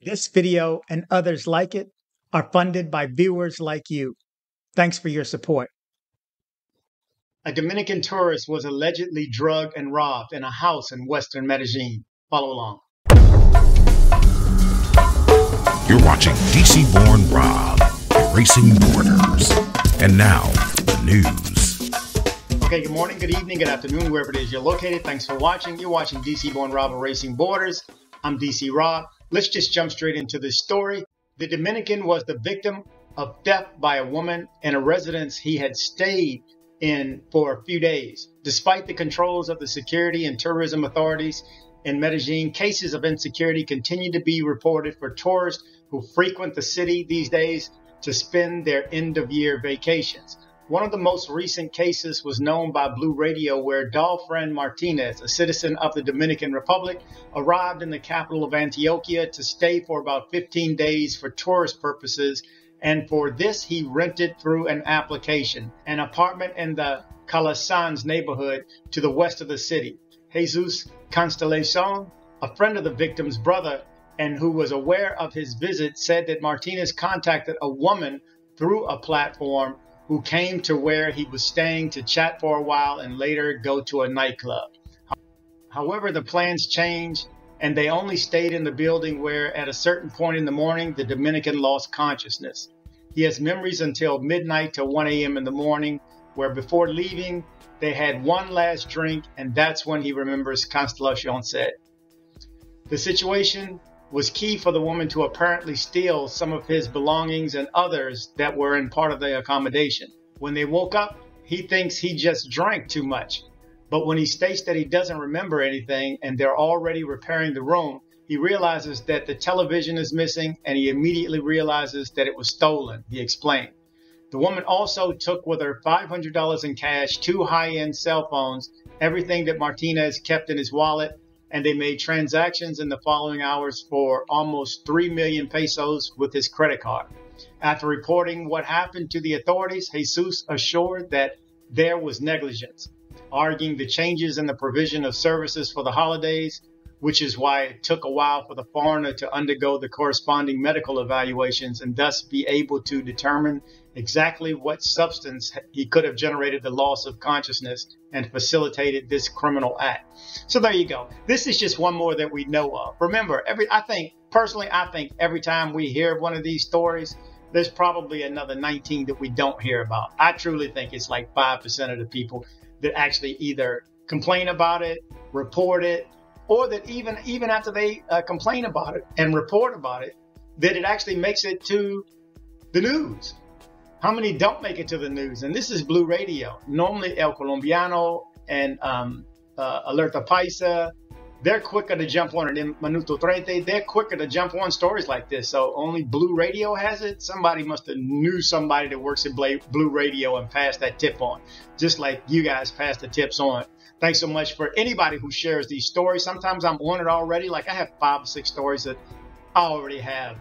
This video and others like it are funded by viewers like you. Thanks for your support. A Dominican tourist was allegedly drugged and robbed in a house in western Medellin. Follow along. You're watching DC-born Rob, Erasing Borders. And now, the news. Okay, good morning, good evening, good afternoon, wherever it is you're located. Thanks for watching. You're watching DC-born Rob, Erasing Borders. I'm DC Rob. Let's just jump straight into this story. The Dominican was the victim of theft by a woman in a residence he had stayed in for a few days. Despite the controls of the security and tourism authorities in Medellin, cases of insecurity continue to be reported for tourists who frequent the city these days to spend their end-of-year vacations. One of the most recent cases was known by Blue Radio, where Dalfren Martínez, a citizen of the Dominican Republic, arrived in the capital of Antioquia to stay for about 15 days for tourist purposes. And for this, he rented through an application an apartment in the Calasanz neighborhood to the west of the city. Jesus Constellation, a friend of the victim's brother and who was aware of his visit, said that Martinez contacted a woman through a platform who came to where he was staying to chat for a while and later go to a nightclub. However, the plans changed and they only stayed in the building where at a certain point in the morning, the Dominican lost consciousness. He has memories until midnight to 1 a.m. in the morning, where before leaving, they had one last drink, and that's when he remembers, Constellation said. The situation was key for the woman to apparently steal some of his belongings and others that were in part of the accommodation. When they woke up, he thinks he just drank too much. But when he states that he doesn't remember anything and they're already repairing the room, he realizes that the television is missing and he immediately realizes that it was stolen, he explained. The woman also took with her $500 in cash, 2 high-end cell phones, everything that Martinez kept in his wallet, and they made transactions in the following hours for almost 3 million pesos with his credit card. After reporting what happened to the authorities, Jesus assured that there was negligence, arguing the changes in the provision of services for the holidays, which is why it took a while for the foreigner to undergo the corresponding medical evaluations and thus be able to determine exactly what substance he could have generated the loss of consciousness and facilitated this criminal act. So there you go. This is just one more that we know of. Remember, I think every time we hear one of these stories, there's probably another 19 that we don't hear about. I truly think it's like 5% of the people that actually either complain about it, report it, or that even after they complain about it and report about it, that it actually makes it to the news. How many don't make it to the news? And this is Blue Radio. Normally El Colombiano and Alerta Paisa, they're quicker to jump on it. In Minuto 30, they're quicker to jump on stories like this. So only Blue Radio has it. Somebody must have knew somebody that works at Blue Radio and passed that tip on, just like you guys passed the tips on. Thanks so much for anybody who shares these stories. Sometimes I'm on it already. Like I have 5 or 6 stories that I already have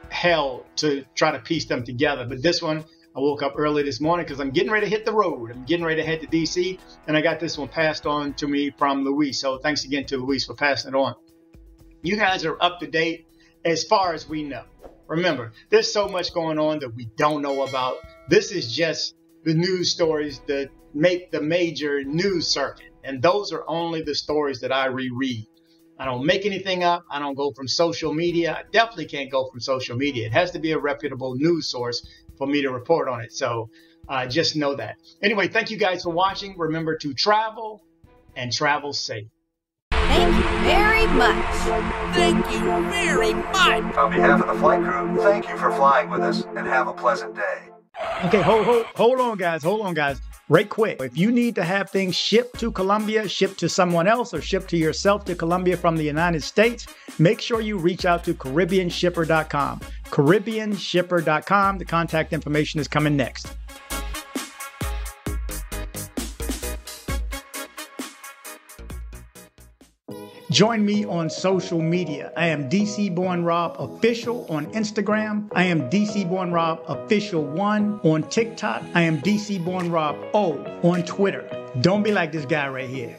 held to try to piece them together. But this one, I woke up early this morning because I'm getting ready to hit the road. I'm getting ready to head to DC, and I got this one passed on to me from Luis. So thanks again to Luis for passing it on. You guys are up to date as far as we know. Remember, there's so much going on that we don't know about. This is just the news stories that make the major news circuit. And those are only the stories that I reread. I don't make anything up. I don't go from social media. I definitely can't go from social media. It has to be a reputable news source for me to report on it. So just know that. Anyway, thank you guys for watching. Remember to travel and travel safe. Thank you very much. Thank you very much. On behalf of the flight crew, thank you for flying with us and have a pleasant day. Okay, hold on, guys. Right quick. If you need to have things shipped to Colombia, shipped to someone else, or shipped to yourself to Colombia from the United States, make sure you reach out to CaribbeanShipper.com. CaribbeanShipper.com. The contact information is coming next. Join me on social media. I am DC Born Rob Official on Instagram. I am DC Born Rob Official 1 on TikTok. I am DC Born Rob O on Twitter. Don't be like this guy right here.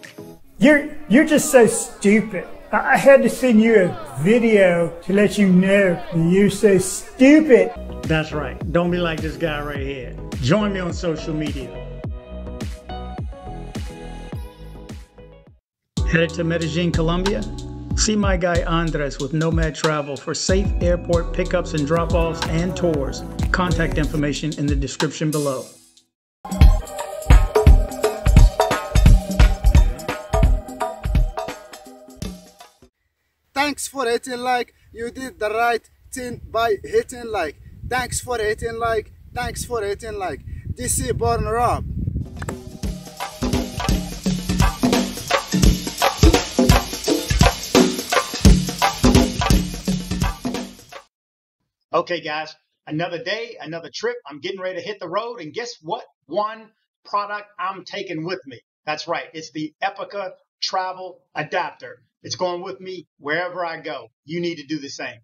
You're just so stupid. I had to send you a video to let you know that you're so stupid. That's right. Don't be like this guy right here. Join me on social media. Headed to Medellin, Colombia? See my guy Andres with Nomad Travel for safe airport pickups and drop-offs and tours. Contact information in the description below. Thanks for hitting like. You did the right thing by hitting like. Thanks for hitting like. Thanks for hitting like. DC Born Rob. Okay, guys, another day, another trip. I'm getting ready to hit the road. And guess what? One product I'm taking with me. That's right. It's the Epica Travel Adapter. It's going with me wherever I go. You need to do the same.